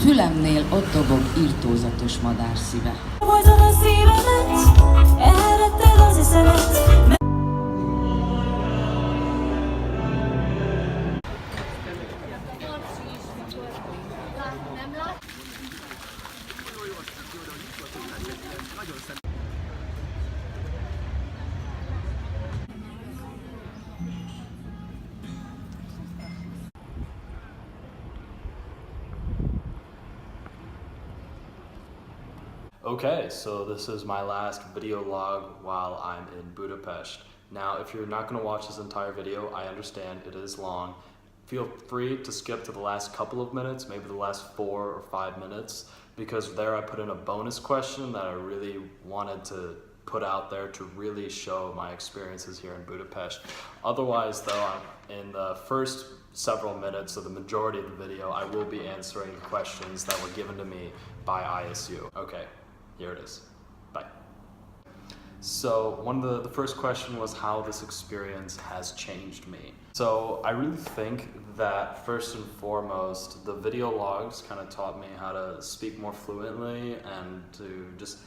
Fülemnél ott dobog irtózatos madárszíve. Voltad a szívemet, elvetted az eszemet. Okay, so this is my last video log while I'm in Budapest. Now, if you're not going to watch this entire video, I understand it is long. Feel free to skip to the last couple of minutes, maybe the last 4 or 5 minutes, because there I put in a bonus question that I really wanted to put out there to really show my experiences here in Budapest. Otherwise, though, in the first several minutes of the majority of the video, I will be answering questions that were given to me by ISU. Okay. Here it is. Bye. So the first question was how this experience has changed me. So I really think that first and foremost, the video logs kind of taught me how to speak more fluently and to just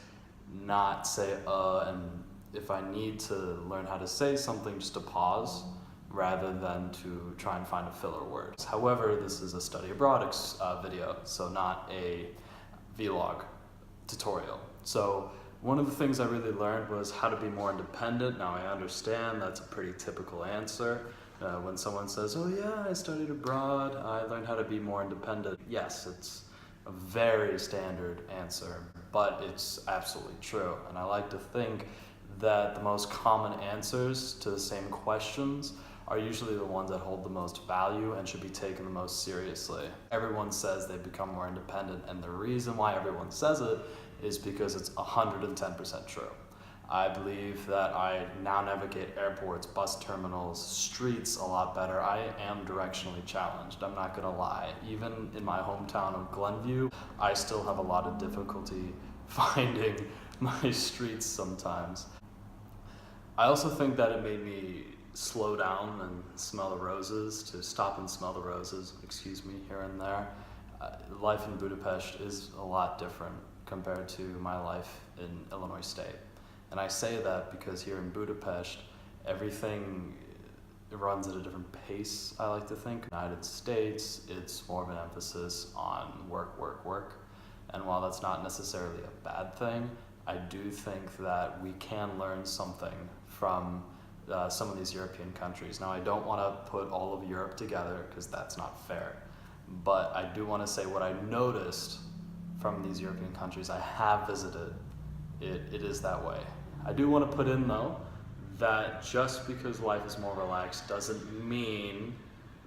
not say and if I need to learn how to say something, just to pause rather than to try and find a filler word. However, this is a study abroad video, so not a vlog tutorial. So one of the things I really learned was how to be more independent. Now I understand that's a pretty typical answer. When someone says, oh yeah, I studied abroad, I learned how to be more independent. Yes, it's a very standard answer, but it's absolutely true. And I like to think that the most common answers to the same questions are usually the ones that hold the most value and should be taken the most seriously. Everyone says they become more independent, and the reason why everyone says it is because it's 110% true. I believe that I now navigate airports, bus terminals, streets a lot better. I am directionally challenged, I'm not gonna lie. Even in my hometown of Glenview, I still have a lot of difficulty finding my streets sometimes. I also think that it made me slow down and smell the roses, to stop and smell the roses, excuse me, here and there. Life in Budapest is a lot different compared to my life in Illinois State. And I say that because here in Budapest, everything runs at a different pace, I like to think. In the United States, it's more of an emphasis on work, work, work. And while that's not necessarily a bad thing, I do think that we can learn something from some of these European countries. Now, I don't want to put all of Europe together because that's not fair, but I do want to say what I noticed from these European countries I have visited. It is that way. I do want to put in, though, that just because life is more relaxed doesn't mean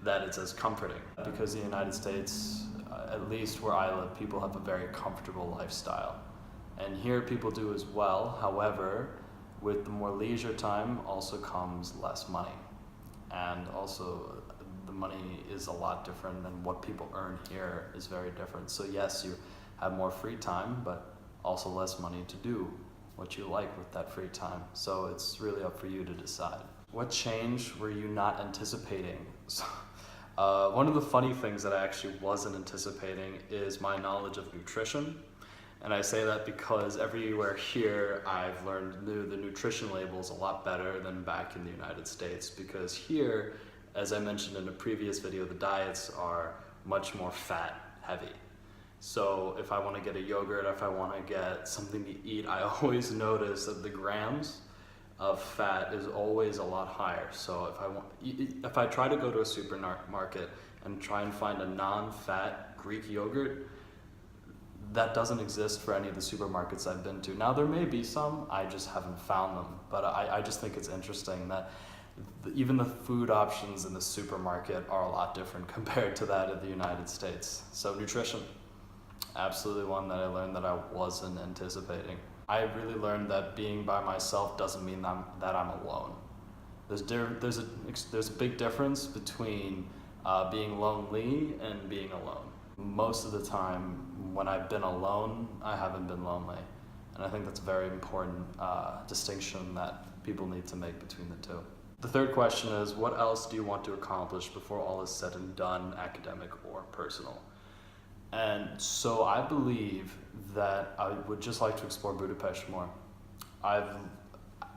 that it's as comforting. Because in the United States, at least where I live, people have a very comfortable lifestyle. And here people do as well. However, with the more leisure time also comes less money. And also the money is a lot different than what people earn here is very different. So yes, you have more free time, but also less money to do what you like with that free time. So it's really up for you to decide. What change were you not anticipating? One of the funny things that I actually wasn't anticipating is my knowledge of nutrition. And I say that because everywhere here I've learned the nutrition labels a lot better than back in the United States, because here, as I mentioned in a previous video, the diets are much more fat heavy. So if I want to get a yogurt, if I want to get something to eat, I always notice that the grams of fat is always a lot higher. So if I try to go to a supermarket and try and find a non-fat Greek yogurt, that doesn't exist for any of the supermarkets I've been to. Now there may be some, I just haven't found them, but I just think it's interesting that even the food options in the supermarket are a lot different compared to that of the United States. So nutrition, absolutely one that I learned that I wasn't anticipating. I really learned that being by myself doesn't mean that I'm alone. There's a big difference between being lonely and being alone. Most of the time when I've been alone, I haven't been lonely. And I think that's a very important distinction that people need to make between the two. The third question is, what else do you want to accomplish before all is said and done, academic or personal? And so I believe that I would just like to explore Budapest more. By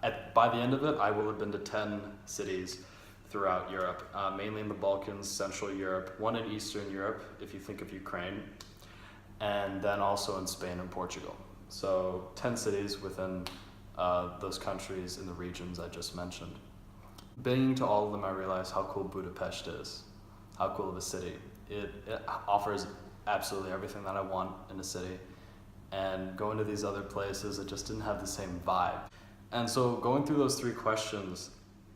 the end of it, I will have been to 10 cities throughout Europe, mainly in the Balkans, Central Europe, one in Eastern Europe, if you think of Ukraine, and then also in Spain and Portugal. So 10 cities within those countries in the regions I just mentioned. Being to all of them, I realized how cool Budapest is, how cool of a city. It offers absolutely everything that I want in a city, and going to these other places, it just didn't have the same vibe. And so going through those 3 questions,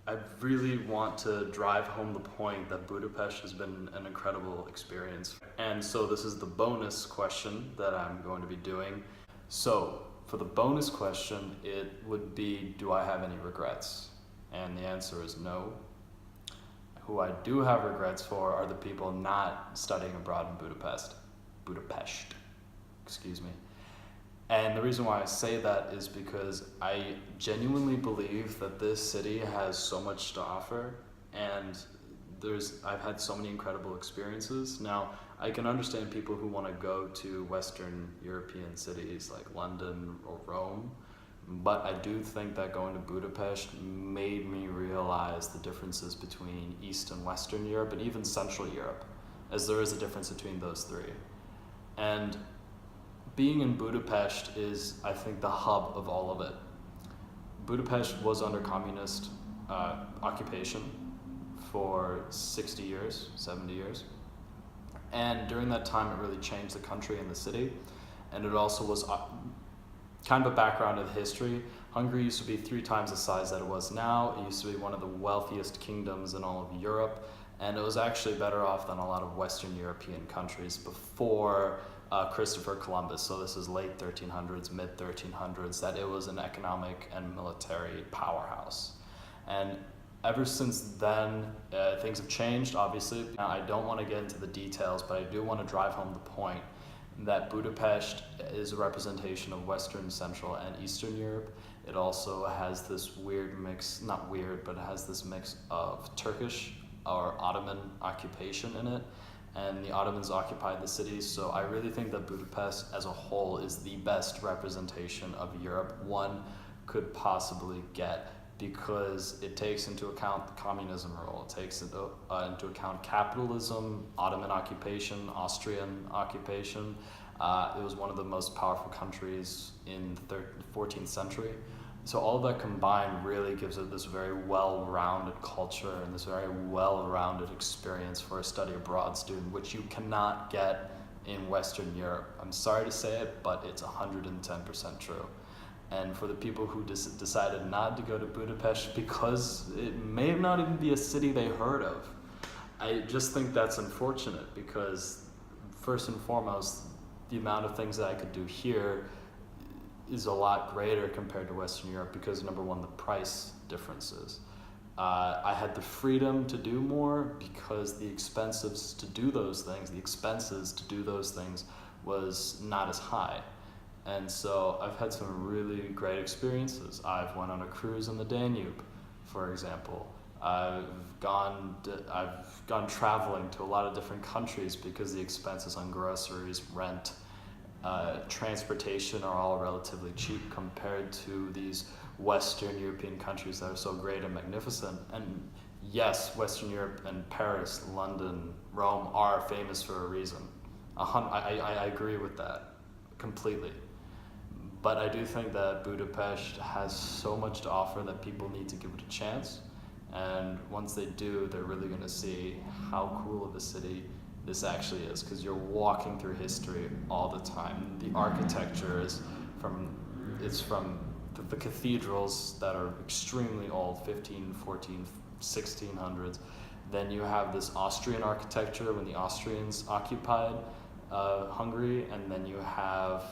I really want to drive home the point that Budapest has been an incredible experience. And so this is the bonus question that I'm going to be doing. So for the bonus question, it would be, do I have any regrets? And the answer is no. Who I do have regrets for are the people not studying abroad in Budapest, excuse me. And the reason why I say that is because I genuinely believe that this city has so much to offer, and I've had so many incredible experiences. Now, I can understand people who want to go to Western European cities like London or Rome, but I do think that going to Budapest made me realize the differences between East and Western Europe, and even Central Europe, as there is a difference between those 3. And being in Budapest is, I think, the hub of all of it. Budapest was under communist occupation for 60 years, 70 years. And during that time, it really changed the country and the city. And it also was kind of a background of history. Hungary used to be 3 times the size that it was now. It used to be one of the wealthiest kingdoms in all of Europe. And it was actually better off than a lot of Western European countries before Christopher Columbus. So this is late 1300s, mid 1300s, that it was an economic and military powerhouse. And ever since then, things have changed, obviously. Now, I don't want to get into the details, but I do want to drive home the point that Budapest is a representation of Western, Central, and Eastern Europe. It also has this weird mix, not weird, but it has this mix of Turkish or Ottoman occupation in it. And the Ottomans occupied the city, so I really think that Budapest as a whole is the best representation of Europe one could possibly get, because it takes into account the communism rule, it takes into account capitalism, Ottoman occupation, Austrian occupation. It was one of the most powerful countries in the 14th century. So all of that combined really gives it this very well-rounded culture and this very well-rounded experience for a study abroad student, which you cannot get in Western Europe. I'm sorry to say it, but it's 110% true. And for the people who decided not to go to Budapest because it may not even be a city they heard of, I just think that's unfortunate, because first and foremost, the amount of things that I could do here is a lot greater compared to Western Europe, because number one, the price differences. I had the freedom to do more because the expenses to do those things was not as high. And so I've had some really great experiences. I've went on a cruise on the Danube, for example. I've gone traveling to a lot of different countries because the expenses on groceries, rent, transportation are all relatively cheap compared to these Western European countries that are so great and magnificent. And yes, Western Europe and Paris, London, Rome are famous for a reason. I agree with that completely. But I do think that Budapest has so much to offer that people need to give it a chance. And once they do, they're really going to see how cool of a city this actually is, because you're walking through history all the time. The architecture is from the cathedrals that are extremely old, 15, 14, 1600s. Then you have this Austrian architecture when the Austrians occupied Hungary, and then you have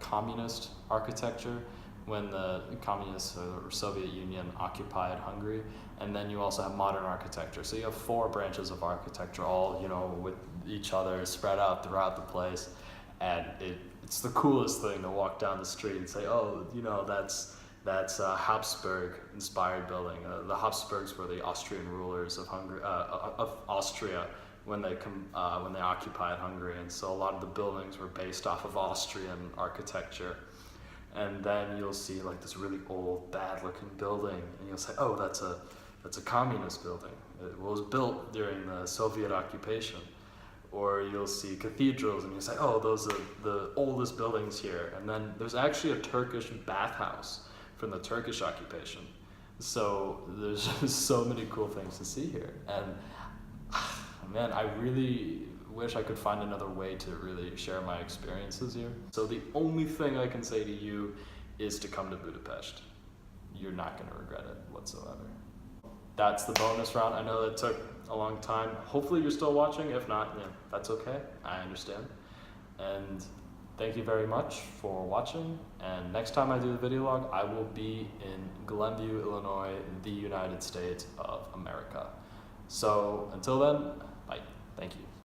communist architecture when the communists or Soviet Union occupied Hungary, and then you also have modern architecture. So you have 4 branches of architecture, all with each other spread out throughout the place, and it's the coolest thing to walk down the street and say, oh, that's a Habsburg-inspired building. The Habsburgs were the Austrian rulers of Austria when they occupied Hungary, and so a lot of the buildings were based off of Austrian architecture. And then you'll see like this really old, bad-looking building, and you'll say, "Oh, that's a communist building. It was built during the Soviet occupation." Or you'll see cathedrals, and you say, "Oh, those are the oldest buildings here." And then there's actually a Turkish bathhouse from the Turkish occupation. So there's just so many cool things to see here. And man, I really wish I could find another way to really share my experiences here. So the only thing I can say to you is to come to Budapest. You're not going to regret it whatsoever. That's the bonus round. I know that took a long time. Hopefully you're still watching. If not, yeah, that's okay. I understand. And thank you very much for watching. And next time I do the video log, I will be in Glenview, Illinois, the United States of America. So until then, bye. Thank you.